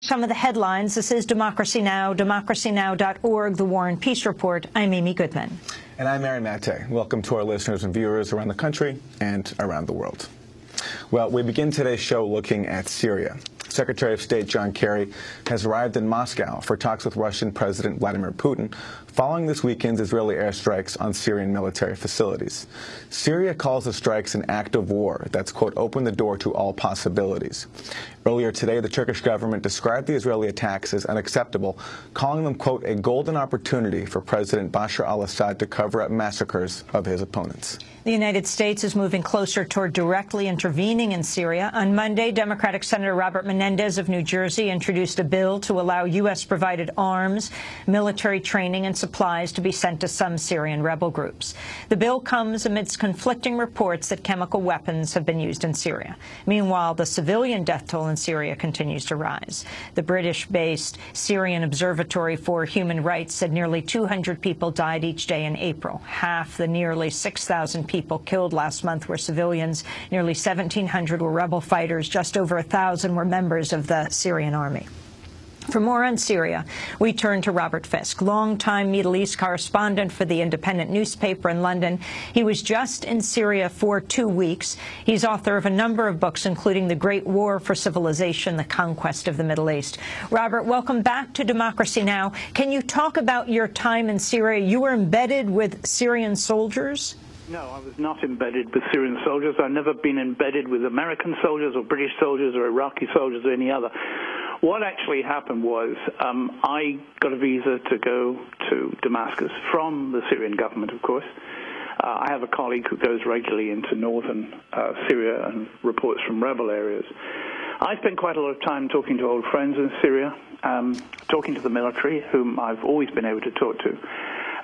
Some of the headlines. This is Democracy Now!, democracynow.org, The War and Peace Report. I'm Amy Goodman. And I'm Aaron Maté. Welcome to our listeners and viewers around the country and around the world. Well, we begin today's show looking at Syria. Secretary of State John Kerry has arrived in Moscow for talks with Russian President Vladimir Putin following this weekend's Israeli airstrikes on Syrian military facilities. Syria calls the strikes an act of war that's, quote, opened the door to all possibilities. Earlier today, the Turkish government described the Israeli attacks as unacceptable, calling them, quote, a golden opportunity for President Bashar al-Assad to cover up massacres of his opponents. The United States is moving closer toward directly intervening in Syria. On Monday, Democratic Senator Robert Menendez of New Jersey introduced a bill to allow U.S.-provided arms, military training, and supplies to be sent to some Syrian rebel groups. The bill comes amidst conflicting reports that chemical weapons have been used in Syria. Meanwhile, the civilian death toll in Syria continues to rise. The British-based Syrian Observatory for Human Rights said nearly 200 people died each day in April. Half the nearly 6,000 people killed last month were civilians. Nearly 1,700 were rebel fighters. Just over 1,000 were members of the Syrian army. For more on Syria, we turn to Robert Fisk, longtime Middle East correspondent for the Independent newspaper in London. He was just in Syria for 2 weeks. He's author of a number of books, including The Great War for Civilization, The Conquest of the Middle East. Robert, welcome back to Democracy Now! Can you talk about your time in Syria? You were embedded with Syrian soldiers? No, I was not embedded with Syrian soldiers. I've never been embedded with American soldiers or British soldiers or Iraqi soldiers or any other. What actually happened was I got a visa to go to Damascus from the Syrian government, of course. I have a colleague who goes regularly into northern Syria and reports from rebel areas. I spent quite a lot of time talking to old friends in Syria, talking to the military, whom I've always been able to talk to.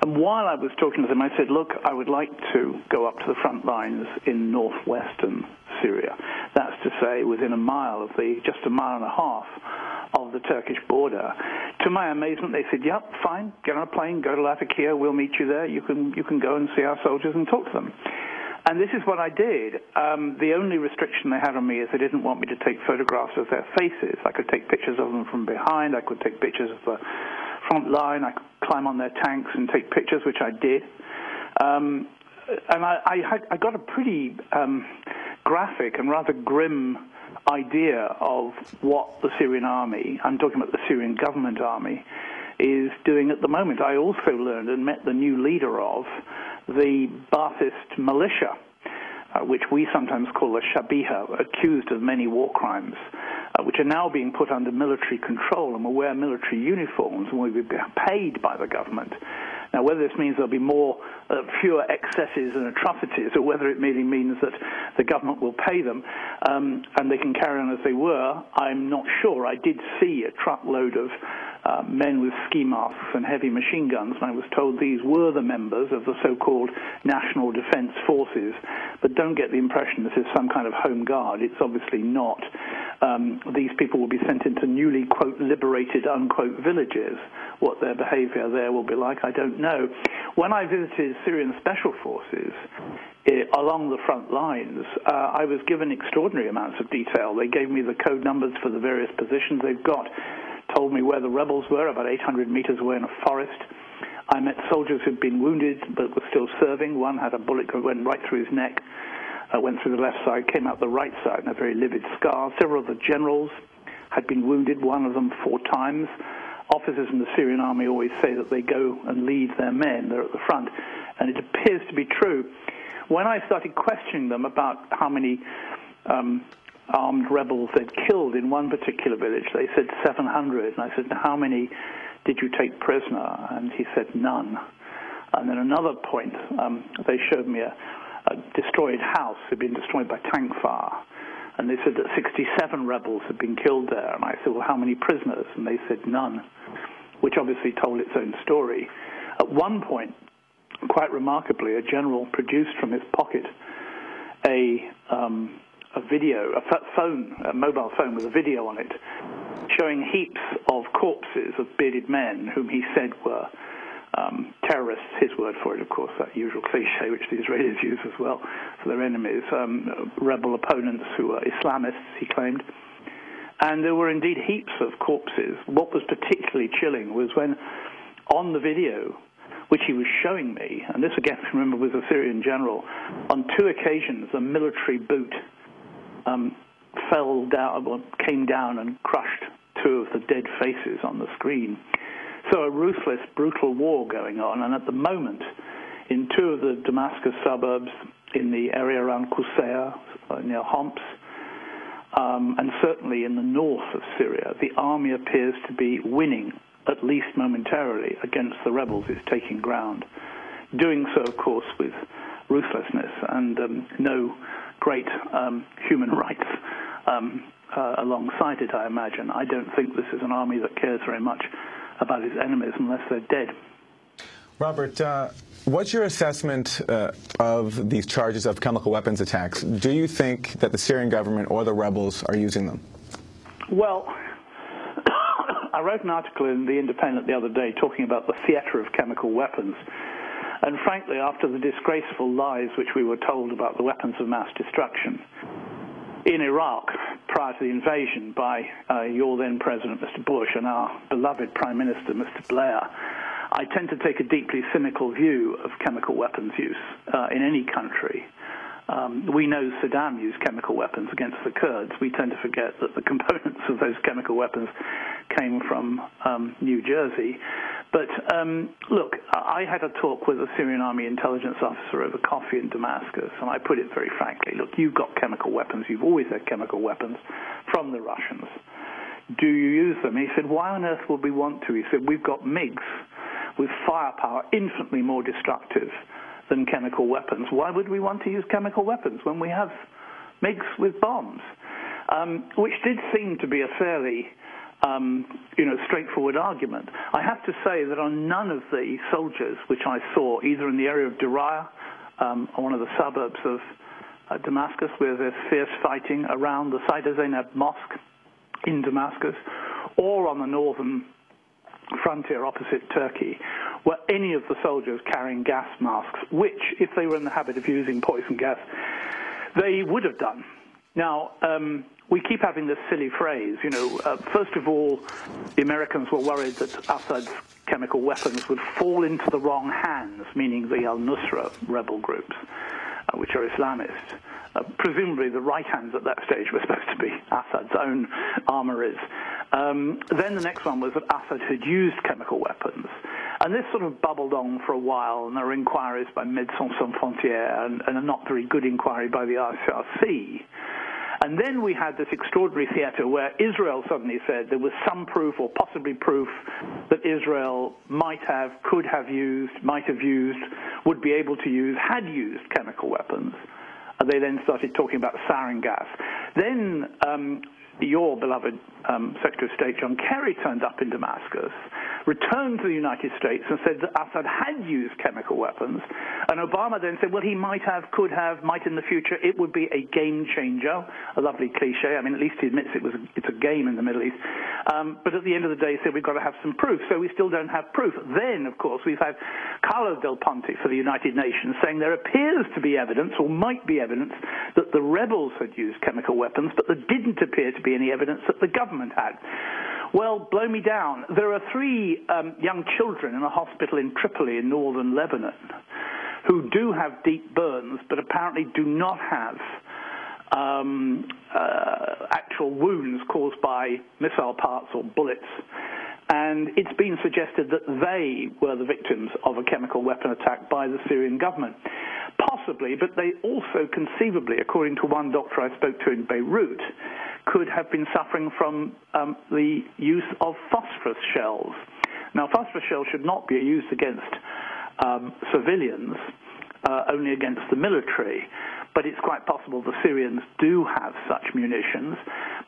And while I was talking to them, I said, look, I would like to go up to the front lines in northwestern Syria. That's to say, within a mile of just a mile and a half of the Turkish border. To my amazement, they said, yep, fine, get on a plane, go to Latakia, we'll meet you there. You can go and see our soldiers and talk to them. And this is what I did. The only restriction they had on me is they didn't want me to take photographs of their faces. I could take pictures of them from behind. I could take pictures of the front line. I could climb on their tanks and take pictures, which I did. And I got a pretty graphic and rather grim idea of what the Syrian army, I'm talking about the Syrian government army, is doing at the moment. I also learned and met the new leader of the Ba'athist militia, which we sometimes call a Shabiha, accused of many war crimes, which are now being put under military control and will wear military uniforms and will be paid by the government. Now, whether this means there'll be fewer excesses and atrocities, or whether it merely means that the government will pay them and they can carry on as they were, I'm not sure. I did see a truckload of men with ski masks and heavy machine guns, and I was told these were the members of the so-called National Defense Forces. But don't get the impression this is some kind of home guard. It's obviously not. These people will be sent into newly, quote, liberated, unquote, villages. What their behavior there will be like, I don't know. When I visited Syrian Special Forces along the front lines, I was given extraordinary amounts of detail. They gave me the code numbers for the various positions they've got, told me where the rebels were, about 800 meters away in a forest. I met soldiers who'd been wounded but were still serving. One had a bullet that went right through his neck, went through the left side, came out the right side, and a very livid scar. Several of the generals had been wounded, one of them 4 times. Officers in the Syrian army always say that they go and lead their men. They're at the front, and it appears to be true. When I started questioning them about how many armed rebels they'd killed in one particular village, they said 700. And I said, how many did you take prisoner? And he said, none. And then another point, they showed me a destroyed house had been destroyed by tank fire. And they said that 67 rebels had been killed there. And I said, well, how many prisoners? And they said none, which obviously told its own story. At one point, quite remarkably, a general produced from his pocket a video, a mobile phone with a video on it, showing heaps of corpses of bearded men whom he said were terrorists, his word for it, of course, that usual cliche which the Israelis use as well for their enemies, rebel opponents who are Islamists, he claimed. And there were indeed heaps of corpses. What was particularly chilling was when, on the video, which he was showing me, and this again, remember, was a Syrian general, on 2 occasions a military boot came down and crushed 2 of the dead faces on the screen. So a ruthless, brutal war going on, and at the moment, in 2 of the Damascus suburbs, in the area around Qusayr, near Homs, and certainly in the north of Syria, the army appears to be winning, at least momentarily, against the rebels. It's taking ground. Doing so, of course, with ruthlessness and no great human rights alongside it, I imagine. I don't think this is an army that cares very much about its enemies unless they're dead. Robert, what's your assessment of these charges of chemical weapons attacks? Do you think that the Syrian government or the rebels are using them? Well, I wrote an article in The Independent the other day talking about the theater of chemical weapons. And frankly, after the disgraceful lies which we were told about the weapons of mass destruction in Iraq prior to the invasion by your then President, Mr. Bush, and our beloved Prime Minister, Mr. Blair, I tend to take a deeply cynical view of chemical weapons use in any country. We know Saddam used chemical weapons against the Kurds. We tend to forget that the components of those chemical weapons came from New Jersey. But look, I had a talk with a Syrian army intelligence officer over coffee in Damascus, and I put it very frankly, look, you've got chemical weapons, you've always had chemical weapons from the Russians. Do you use them? He said, why on earth would we want to? He said, we've got MiGs with firepower infinitely more destructive than chemical weapons. Why would we want to use chemical weapons when we have MiGs with bombs? Which did seem to be a fairly straightforward argument. I have to say that on none of the soldiers which I saw, either in the area of Diriyah, or one of the suburbs of Damascus, where there's fierce fighting around the Sayyidah Zainab Mosque in Damascus, or on the northern frontier opposite Turkey, were any of the soldiers carrying gas masks, which, if they were in the habit of using poison gas, they would have done. Now, we keep having this silly phrase, first of all, the Americans were worried that Assad's chemical weapons would fall into the wrong hands, meaning the al-Nusra rebel groups, which are Islamist. Presumably the right hands at that stage were supposed to be Assad's own armories. Then the next one was that Assad had used chemical weapons. And this sort of bubbled on for a while, and there were inquiries by Médecins Sans Frontières and a not very good inquiry by the ICRC. And then we had this extraordinary theater where Israel suddenly said there was some proof or possibly proof that Israel might have, could have used, might have used, would be able to use, had used chemical weapons. They then started talking about sarin gas. Then your beloved Secretary of State, John Kerry, turned up in Damascus, returned to the United States and said that Assad had used chemical weapons. And Obama then said, well, he might have, could have, might in the future. It would be a game changer, a lovely cliche. I mean, at least he admits it's a game in the Middle East. But at the end of the day, he said, we've got to have some proof. So we still don't have proof. Then, of course, we've had Carlo Del Ponte for the United Nations saying there appears to be evidence, or might be evidence, that the rebels had used chemical weapons, but there didn't appear to be any evidence that the government had. Well, blow me down. There are 3 young children in a hospital in Tripoli in northern Lebanon who do have deep burns, but apparently do not have actual wounds caused by missile parts or bullets. And it's been suggested that they were the victims of a chemical weapon attack by the Syrian government. Possibly, but they also conceivably, according to one doctor I spoke to in Beirut, could have been suffering from the use of phosphorus shells. Now, phosphorus shells should not be used against civilians, only against the military. But it's quite possible the Syrians do have such munitions.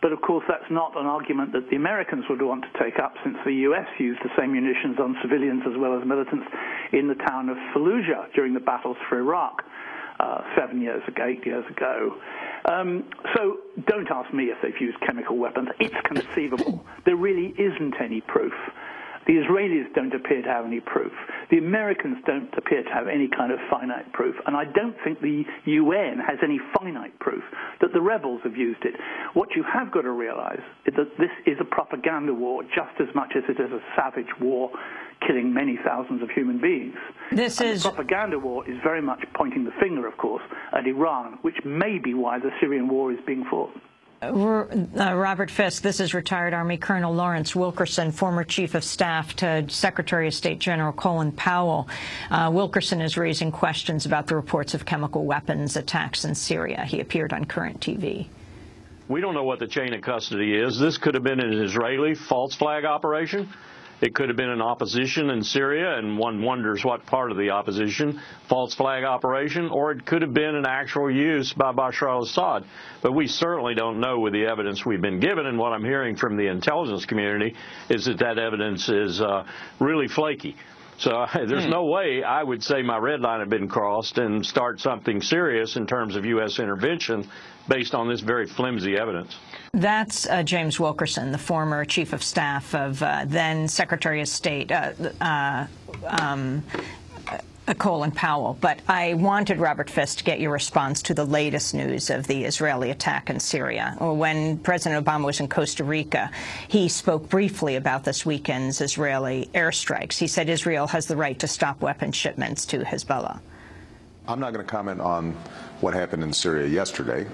But, of course, that's not an argument that the Americans would want to take up, since the U.S. used the same munitions on civilians as well as militants in the town of Fallujah during the battles for Iraq 8 years ago. So don't ask me if they've used chemical weapons. It's conceivable. There really isn't any proof. The Israelis don't appear to have any proof. The Americans don't appear to have any kind of finite proof, and I don't think the UN has any finite proof that the rebels have used it. What you have got to realize is that this is a propaganda war just as much as it is a savage war killing many thousands of human beings. The propaganda war is very much pointing the finger, of course, at Iran, which may be why the Syrian war is being fought. Robert Fisk, this is retired Army Colonel Lawrence Wilkerson, former Chief of Staff to Secretary of State General Colin Powell. Wilkerson is raising questions about the reports of chemical weapons attacks in Syria. He appeared on Current TV. We don't know what the chain of custody is. This could have been an Israeli false flag operation. It could have been an opposition in Syria, and one wonders what part of the opposition, false flag operation, or it could have been an actual use by Bashar al-Assad. But we certainly don't know with the evidence we've been given, and what I'm hearing from the intelligence community is that that evidence is really flaky. So there's no way I would say my red line had been crossed and start something serious in terms of U.S. intervention based on this very flimsy evidence. That's James Wilkerson, the former Chief of Staff of then Secretary of State Colin Powell. But I wanted, Robert Fisk, to get your response to the latest news of the Israeli attack in Syria. When President Obama was in Costa Rica, he spoke briefly about this weekend's Israeli airstrikes. He said Israel has the right to stop weapons shipments to Hezbollah. I'm not going to comment on what happened in Syria yesterday.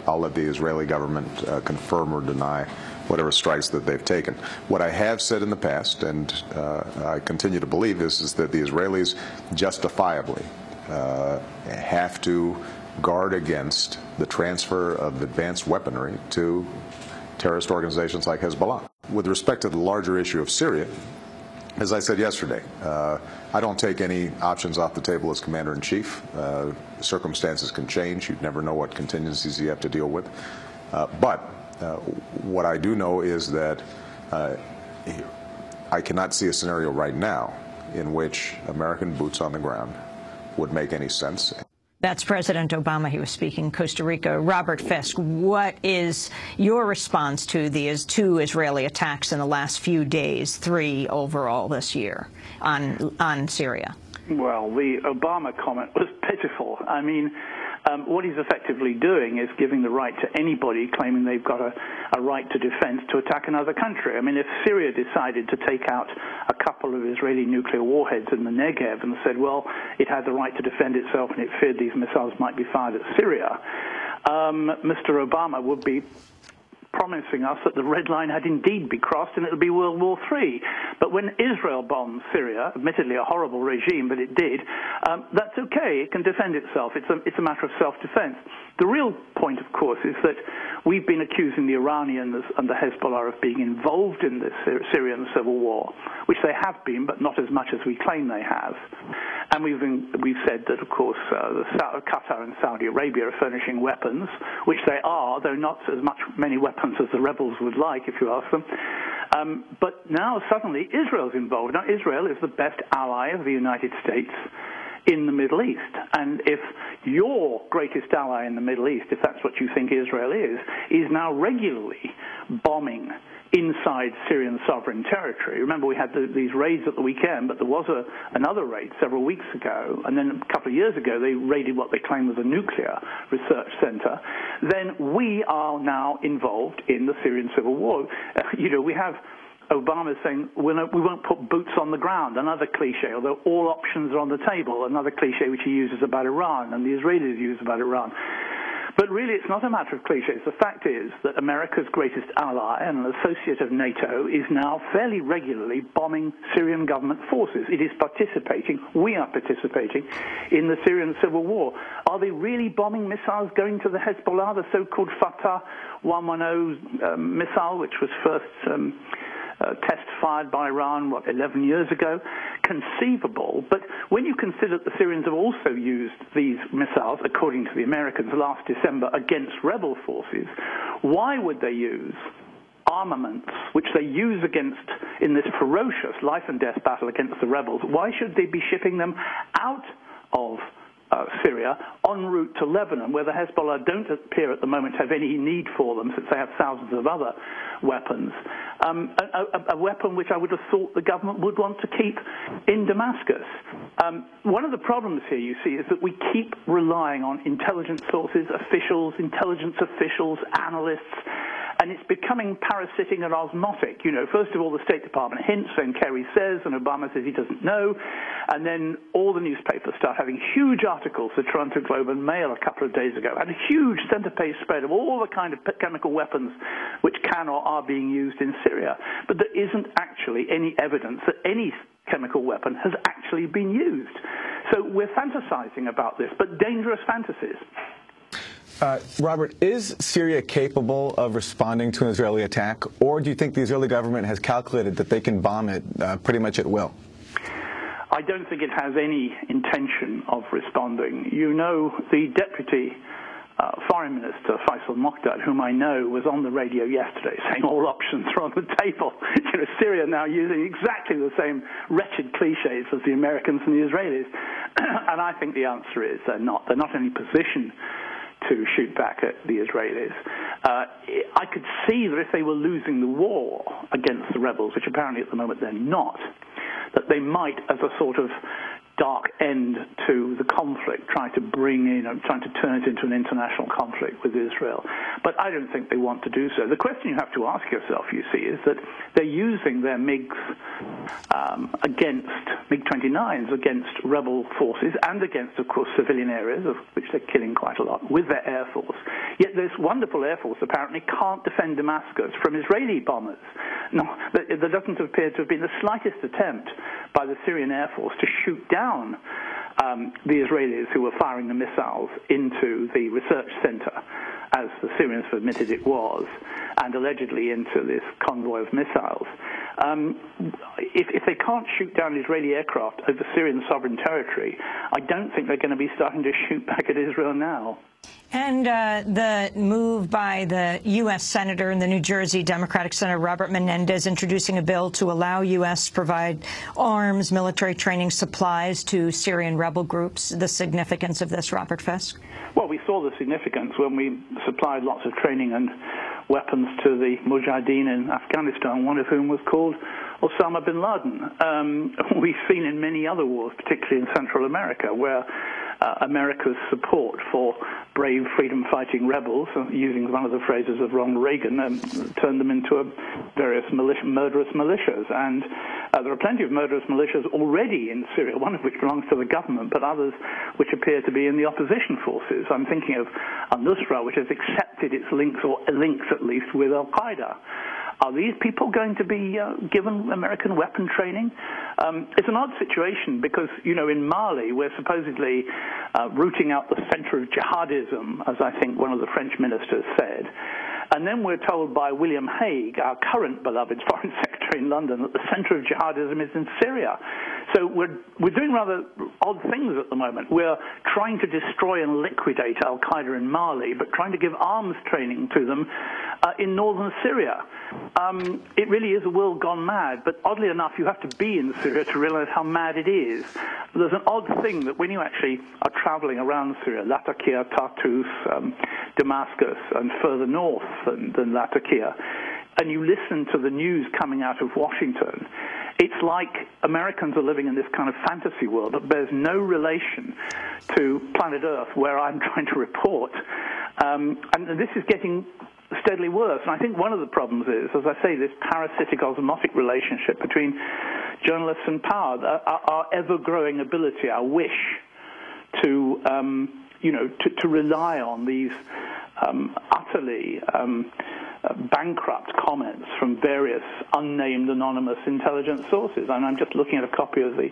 I'll let the Israeli government confirm or deny whatever strikes that they've taken. What I have said in the past, and I continue to believe, is that the Israelis justifiably have to guard against the transfer of advanced weaponry to terrorist organizations like Hezbollah. With respect to the larger issue of Syria, as I said yesterday, I don't take any options off the table as Commander-in-Chief. Circumstances can change. You never know what contingencies you have to deal with. But what I do know is that I cannot see a scenario right now in which American boots on the ground would make any sense. That's President Obama. He was speaking in Costa Rica. Robert Fisk, what is your response to the two Israeli attacks in the last few days, 3 overall this year, on Syria? Well, the Obama comment was pitiful. I mean, what he's effectively doing is giving the right to anybody claiming they've got a right to defense to attack another country. I mean, if Syria decided to take out a couple of Israeli nuclear warheads in the Negev and said, well, it had the right to defend itself and it feared these missiles might be fired at Syria, Mr. Obama would be promising us that the red line had indeed been crossed and it would be World War III. But when Israel bombed Syria, admittedly a horrible regime, but it did, that's okay. It can defend itself. It's a matter of self-defense. The real point, of course, is that we've been accusing the Iranians and the Hezbollah of being involved in this Syrian civil war, which they have been, but not as much as we claim they have. And we've said that, of course, Qatar and Saudi Arabia are furnishing weapons, which they are, though not as many weapons as the rebels would like, if you ask them. But now suddenly Israel's involved. Now Israel is the best ally of the United States in the Middle East. And if your greatest ally in the Middle East, if that's what you think Israel is now regularly bombing inside Syrian sovereign territory. Remember, we had these raids at the weekend, but there was another raid several weeks ago, and then a couple of years ago they raided what they claim was a nuclear research center. Then we are now involved in the Syrian civil war. We have Obama saying we won't put boots on the ground, another cliche, although all options are on the table, another cliche which he uses about Iran and the Israelis use about Iran. But really, it's not a matter of cliches. The fact is that America's greatest ally and an associate of NATO is now fairly regularly bombing Syrian government forces. It is participating, we are participating, in the Syrian civil war. Are they really bombing missiles going to the Hezbollah, the so-called Fatah 110 missile, which was first test fired by Iran, 11 years ago? Conceivable, but when you consider that the Syrians have also used these missiles, according to the Americans, last December against rebel forces, why would they use armaments which they use in this ferocious life and death battle against the rebels? Why should they be shipping them out of Syria en route to Lebanon, where the Hezbollah don't appear at the moment to have any need for them, since they have thousands of other weapons. A weapon which I would have thought the government would want to keep in Damascus. One of the problems here, you see, is that we keep relying on intelligence sources, intelligence officials, analysts, and it's becoming parasitic and osmotic. You know, first of all, the State Department hints, then Kerry says, and Obama says he doesn't know, and then all the newspapers start having huge articles. The Toronto Globe and Mail a couple of days ago had a huge centre-page spread of all the kind of chemical weapons which can or are being used in Syria. But there isn't actually any evidence that any chemical weapon has actually been used. So we're fantasizing about this, but dangerous fantasies. Robert, is Syria capable of responding to an Israeli attack, or do you think the Israeli government has calculated that they can bomb it pretty much at will? I don't think it has any intention of responding. You know, the Deputy Foreign Minister, Faisal Moqdad, whom I know, was on the radio yesterday saying all options are on the table. You know, Syria now using exactly the same wretched cliches as the Americans and the Israelis. And I think the answer is they're not in any position to shoot back at the Israelis. I could see that if they were losing the war against the rebels, which apparently at the moment they're not, that they might, as a sort of dark end to the conflict, trying to turn it into an international conflict with Israel. But I don't think they want to do so. The question you have to ask yourself, you see, is that they're using their MiGs against MiG-29s against rebel forces and against, of course, civilian areas, of which they're killing quite a lot, with their Air Force. Yet this wonderful Air Force apparently can't defend Damascus from Israeli bombers. No, there doesn't appear to have been the slightest attempt by the Syrian Air Force to shoot down the Israelis who were firing the missiles into the research center, as the Syrians admitted it was, and allegedly into this convoy of missiles. If they can't shoot down Israeli aircraft over Syrian sovereign territory, I don't think they're going to be starting to shoot back at Israel now. And the move by the U.S. Senator in the New Jersey Democratic Senator Robert Menendez introducing a bill to allow U.S. to provide arms, military training, supplies to Syrian rebel groups. The significance of this, Robert Fisk? Well, we saw the significance when we supplied lots of training and weapons to the Mujahideen in Afghanistan, one of whom was called Osama bin Laden. We've seen in many other wars, particularly in Central America, where America's support for brave freedom-fighting rebels, using one of the phrases of Ronald Reagan, turned them into various murderous militias. And there are plenty of murderous militias already in Syria, one of which belongs to the government, but others which appear to be in the opposition forces. I'm thinking of al-Nusra, which has accepted its links, or links at least, with al-Qaeda. Are these people going to be given American weapon training? It's an odd situation because, you know, in Mali, we're supposedly rooting out the center of jihadism, as I think one of the French ministers said. And then we're told by William Hague, our current beloved foreign secretary in London, that the center of jihadism is in Syria. So we're doing rather odd things at the moment. We're trying to destroy and liquidate al-Qaeda in Mali, but trying to give arms training to them in northern Syria. It really is a world gone mad, but oddly enough, you have to be in Syria to realize how mad it is. There's an odd thing that when you actually are traveling around Syria, Latakia, Tartus, Damascus, and further north than Latakia, and you listen to the news coming out of Washington, it's like Americans are living in this kind of fantasy world that bears no relation to planet Earth, where I'm trying to report. And this is getting steadily worse. And I think one of the problems is, as I say, this parasitic osmotic relationship between journalists and power, our ever-growing ability, our wish to, to rely on these utterly bankrupt comments from various unnamed anonymous intelligence sources. And I'm just looking at a copy of the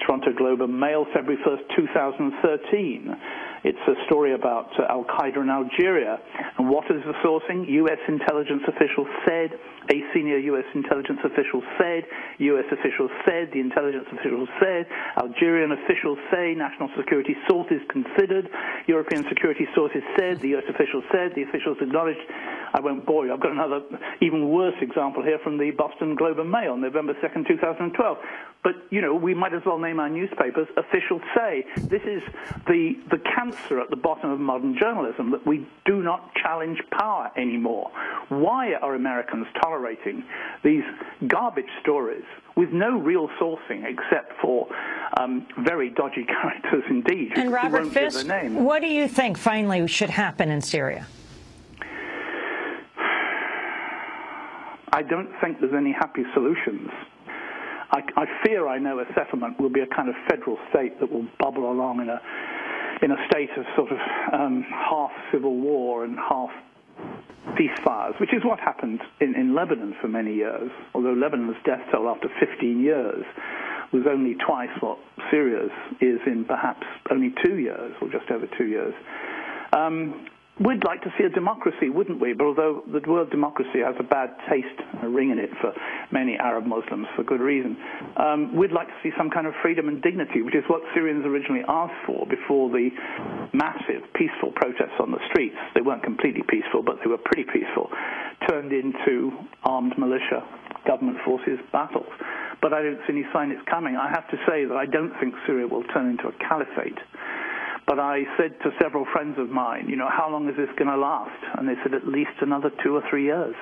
Toronto Globe and Mail, February 1st, 2013. It's a story about al-Qaeda in Algeria. And what is the sourcing? U.S. intelligence officials said, a senior U.S. intelligence official said, U.S. officials said, the intelligence officials said, Algerian officials say, national security sources considered, European security sources said, the U.S. officials said, the officials acknowledged. I won't bore you. I've got another even worse example here from the Boston Globe and Mail, November 2nd, 2012. But, you know, we might as well name our newspapers Officials Say. This is the cancer at the bottom of modern journalism, that we do not challenge power anymore. Why are Americans tolerating these garbage stories with no real sourcing except for very dodgy characters indeed? And Robert Fisk, what do you think finally should happen in Syria? I don't think there's any happy solutions. I fear I know a settlement will be a kind of federal state that will bubble along in a state of sort of half civil war and half ceasefires, which is what happened in Lebanon for many years, although Lebanon's death toll after 15 years was only twice what Syria's is in perhaps only 2 years, or just over 2 years. We'd like to see a democracy, wouldn't we? But although the word democracy has a bad taste, a ring in it for many Arab Muslims for good reason, we'd like to see some kind of freedom and dignity, which is what Syrians originally asked for before the massive peaceful protests on the streets. They weren't completely peaceful, but they were pretty peaceful, turned into armed militia, government forces battles. But I don't see any sign it's coming. I have to say that I don't think Syria will turn into a caliphate. But I said to several friends of mine, you know, how long is this going to last? And they said at least another 2 or 3 years.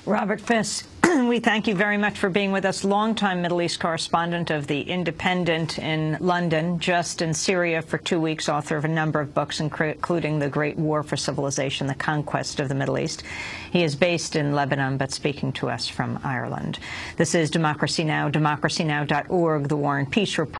Robert Fisk, we thank you very much for being with us. Longtime Middle East correspondent of The Independent in London, just in Syria for 2 weeks, author of a number of books, including The Great War for Civilization, The Conquest of the Middle East. He is based in Lebanon, but speaking to us from Ireland. This is Democracy Now!, democracynow.org, The War and Peace Report.